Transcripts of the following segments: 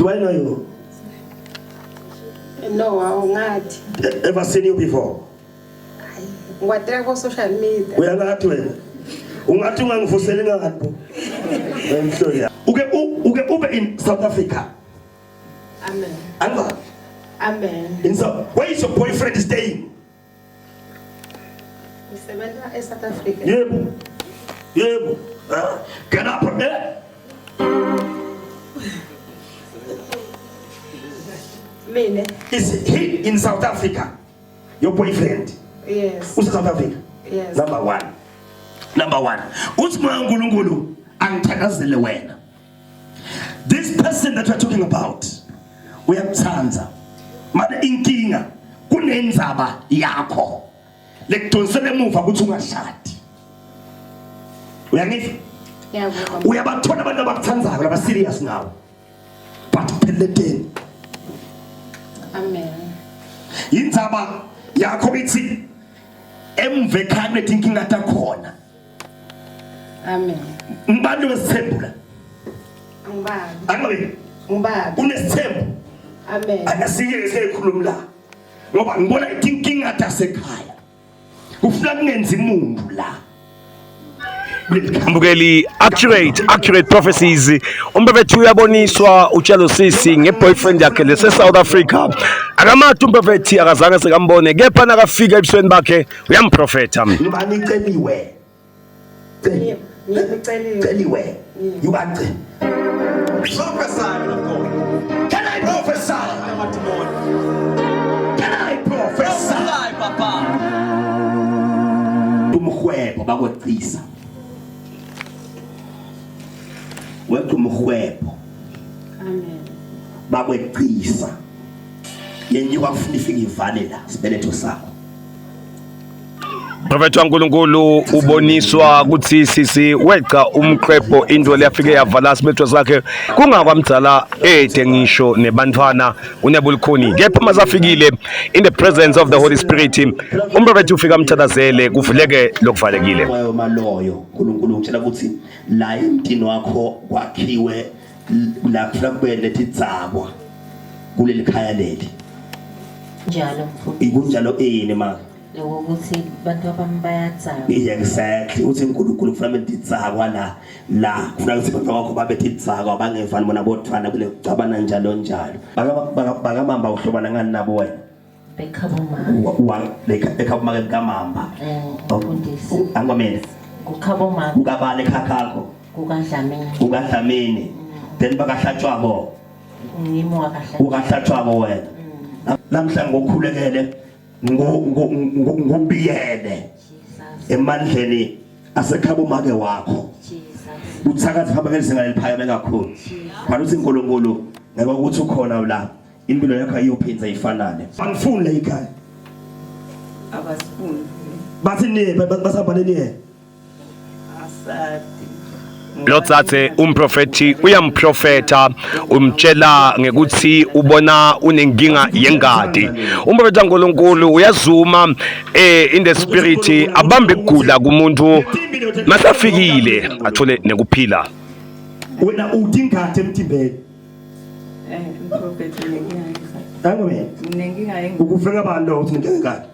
Do I know you? No, not. Ever seen you before? What on social media? We are not well. Ungathi ungangivuseli ngapho. I'm sure yeah. Uke in South Africa. Amen. Alva. Amen. Where is your boyfriend staying? In South Africa. Yebo. Can I prepare? Mine. Is he in South Africa? Your boyfriend? Yes. Who's South Africa? Yes. Number one. Uthmanga uNkulunkulu angithakazele wena. This person that we're talking about, uyamthanza. Manje inkinga kunenzaba yakho. Lekudonsele emuva ukuthi ungashadi. Uyangizwa? Yebo. Uyabathola abantu abakuthanzayo laba serious ngawo. But pheleleni. Amen. Indzaba yakho ithi emve khane inkinga takhona. Amen. Ngibani wesithembula? Ngubani? Angabe Ngubani? unesithembu. Amen. Akasike sekhuluma la. Ngoba ngibona inkinga tasekhaya. Ufuna kungenza imundu la. Mbukeli accurate prophecies umpefethi uyaboniswa utshelo sisi ngeboyfriend yakhe lese South Africa akamathi umpefethi akazange sekambone kepha nakafika ebusweni bakhe uyamprofeta ngibani iceliwe Ngiceliwe. You are prophesy of God. Can I prophesy? Can I prophesy? Papa. Umhwebo bakweqisa. Wethu umhwebo. Amen. Bakweqisa. Yenyuka kufuna ifike ivale la sibeletho sakho. Prophet waNkulunkulu uboniswa ukuthi sisi weqa umqhepho into leyafike yavala sibetho sakhe kungakwamdzala ede ngisho nebantwana unebulikhoni kepha masafikile in the presence of the Holy Spirit umprophet ufika amthathazele kuvuleke lokuvalekile Moyo maloyo uNkulunkulu ngitshela ukuthi la emntini wakho kwakhiwe la kufuna kube letitsakwa kuleli khaya leli njalo ikunjalo yini manje ukuthi bantu abambayatsayo exactly uthi uNkulunkulu kufuna letitsakwa la kufuna ukuthi abantu bakho babe titsakwa bangevani bona bothwana kule cabana njalo bakamamba uhlobana ngani nabo wena bekhaboma ekhaboma kamamba ufundisi angomene kukhaba ukabale khakhakho ukadlamini then bakahlatshwabo ngimo ukahlatshwabo wena namhla ngokukhulekele ngobiyele emandleni asekhaba umake wakho uthakathi hamba ngezinga leliphakeme kakhulu manje uthi uNkulunkulu ngeke ukuthi ukhona la impilo yakho ayiyophinza ifanane angifuni la ekhaya abasifuni bathi ni basabhaleni yena asadi Lotsathe umprofeti uyamprofeta umtshela ngekuthi ubona unenkinga yengadi umprofeti waNkulunkulu uyazuma in the spirit abambe igula kumuntu masafikile athole nekuphila wena udingate emtimbeni umprofeti angome nginenkinga ukufika abantu uthi ngingekade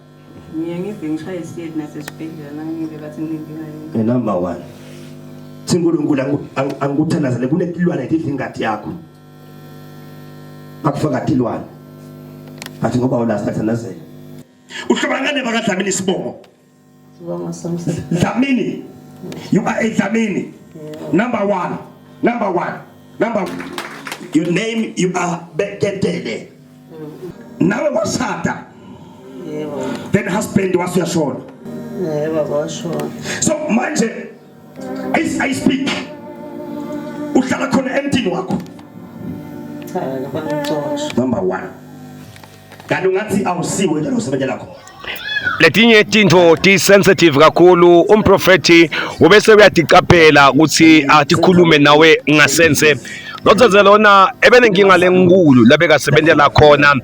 ngiyangive ngishaya isiyedi nasesibhedlela nangibe bathi nginenkinga number 1 uNkulunkulu angikuthandazele kunetilwane edidla ingadi yakho akufaka tilwane athi ngoba wala sathandazela uhlobangane bakadlamini isibongo Dlamini you are a Dlamini number 1 your name you are Beketele nawe wasata yebo then husband wasuyashona yebo washona so manje I speak uhlala khona emntini wakho number 1 kanti ungathi awusiwe njalo usebenza lakho letinye tinto ti sensitive kakhulu umprofeti ubese uyatiqaphela ukuthi atikhulume nawe ngasense noZazela lona ebenenkinga lenkulu labekasebenzela khona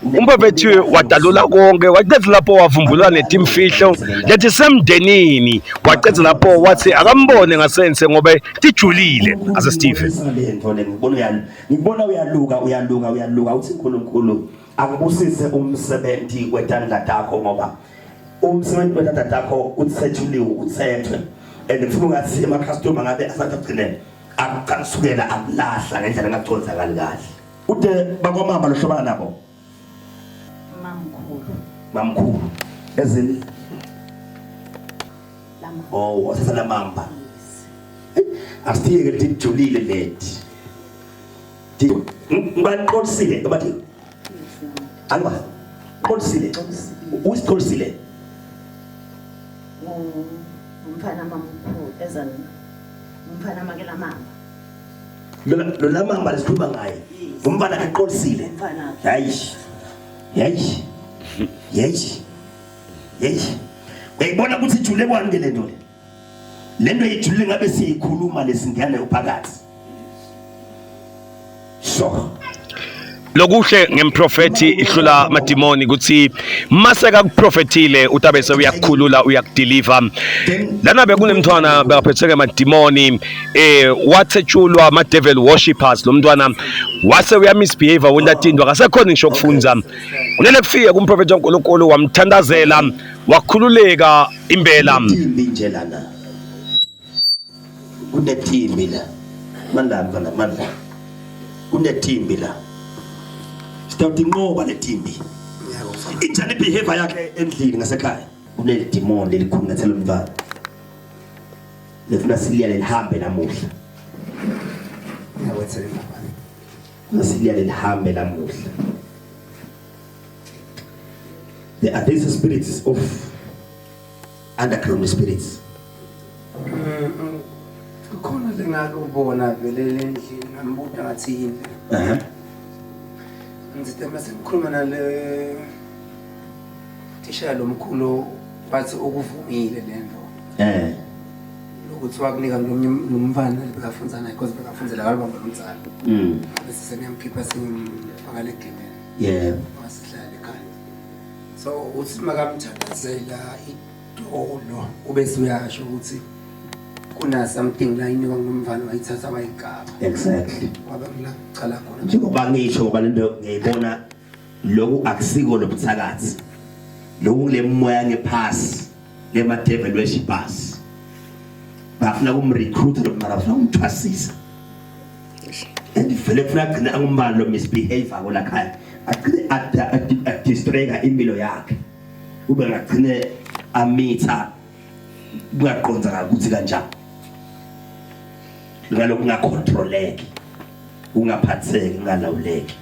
umprofethi wadalula konke waqedza lapho wavumbulwa netimfihlo lethi semdenini waqedza lapho wathi akambone ngasense ngoba tijulile ase Steve ngibona uyaluka uthi uNkulunkulu akubusise umsebenzi wetandla takho ngoba umsebenzi wetandla takho utsethuliwe uthethwe and ngifuna ungathi ama-customer ngabe asatagcine akuqalisukela akulahla ngendlela engaqondakali kahle ude bakwamama lohlobana nabo mamkhulu ezini wasesala mamba asithiyeke tijulile leti ngibaqolisile bathi alwa qolisile usiqolisile umfana mamkhulu ezani umfana makela mama lo la mamba lesikhuluma ngaye umfana aqolisile yayi uyibona ukuthi ijule kwani ke lento ijule ngabe siyikhuluma lesingane uphakathi so lokuhle ngemprofeti ihlula madimoni ukuthi maseka kuprofetile utabese uyakukhulula uyakudeliver lana bekunemntwana bekaphetheke madimoni wathetshulwa ama devil worshippers lo mntwana wase uyamisbehave wendatindwa akasekhona ngisho kufunza unele kufike kumprofeti kaNkulunkulu wamthandazela wakhululeka impela nje lana kunethimbi la mandla kunethimbi la sitawuthi ngoba letimbi injani behavior yakhe endlini ngasekhaya kuneli demon lelikhungathela umntwana lefuna siliyale lihambe namuhla siliyale lihambe namuhla there are these spirits of underground spirits khona lengakubona vele endlini ngambuta ngathi yini ngithi mase ngikhuluma nale tishaya lomkhulu wathi ukuvumile lento lokuthi wakunika nomfana bekafunza naye because bekafunzela kalibamba lomzala bese seniyamkhipha singifakale egimeni wasihlala ekhaya so uthi makamthandazela idolo ubese uyasho ukuthi kuna something la inika ngomfana wayithatha wayigaba exactly ngoba mina ngicala khona njengoba ngisho ngoba lento ngiyibona lokhu akusiko lobuthakathi lokhu lemoya ngephasi lema devil worshippers bafuna kumrecruit lo mara bafuna kumthwasisa and vele funa kugcina angumbani lo misbehavior kola khaya distrega impilo yakhe ube ngagcine amitha kungaqonda ukuthi kanjani ngalokhu ungacontroleki ungaphatheki ungalawuleki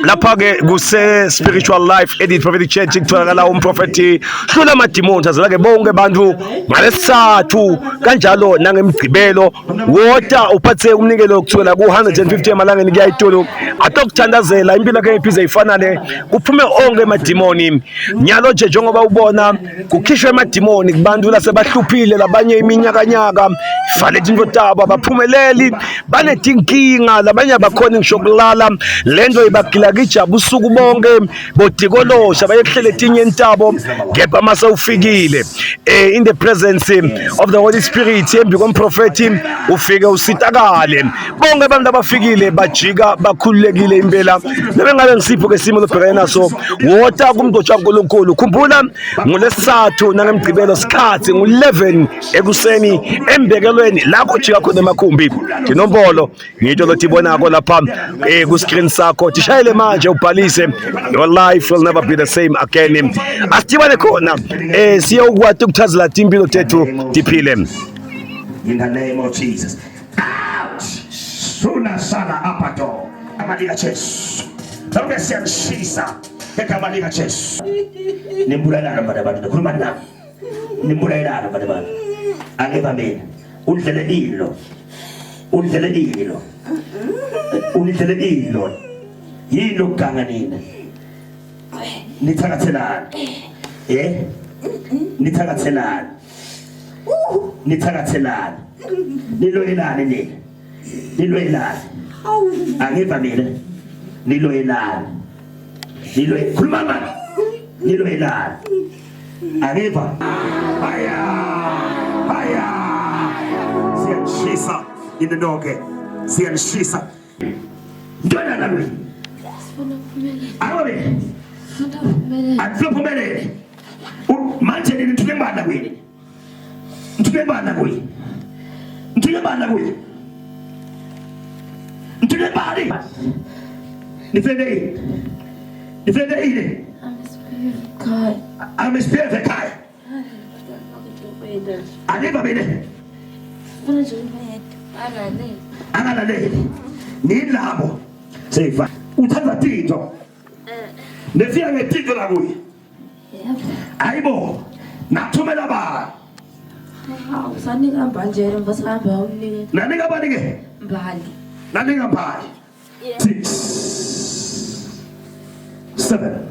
lapha-ke kuse-spiritual life edit prophetic church kutholakala umprofethi hlula amadimoni thazela-ke bonke abantu ngalesithathu kanjalo nangemgqibelo wota uphathe umnikelo kusukela ku-150 emalangeni kuya itolo atokuthandazela impilo yakhe iphize ifanane kuphume onke emadimoni nyalo nje njengoba ubona kukhishwe emadimoni kubantu lasebahluphile labanye iminyakanyaka ifalethe into tabo abaphumeleli banetinkinga labanye abakhona ngisho kulala lento ibagilakija busuku bonke bodikolosha bayehlele etinye intabo kepha mase ufikile in the presence of the Holy Spirit embi komprofeti ufike usitakale bonke abantu abafikile bajika bakhululekile impela nebengabe ngisipho ke simo lobhekene naso wota kumndotsha kaNkulunkulu khumbula ngolesithathu nangemgqibelo sikhathi ngo11 ekuseni embekelweni la kujika khona emakhumbi inombolo ngito lotibonako lapha ku screen sakho tishayele manje ubhalise your life will never be the same again asitibane khona siyokwati ukuthazela impilo tethu diphile in the name of Jesus out suna sana apato amalika Jesu Dauke siyanshisa ekamalika Jesu nimbulala abantu khuluma nami nimbulala abantu angeva mina undlele ilo yilo kanga nina nithakathelana nithakathelana nithakathelana niloyelane nini niloyelane angiva mina niloyelane khuluma manje niloyelane angiva haya siyanishisa indoke siyanishisa ntwana nami awe athlophumelele manje nithule bana kwini ntule bana nifende ile amespeve kai aneva bene analale nilabo sefa uthatha tito nefika ngetito la kuye ayibo nathumela ba Sanika mbanjelo mbasihamba umnike. nanika bani ke Mbali. nanika mbali 6 7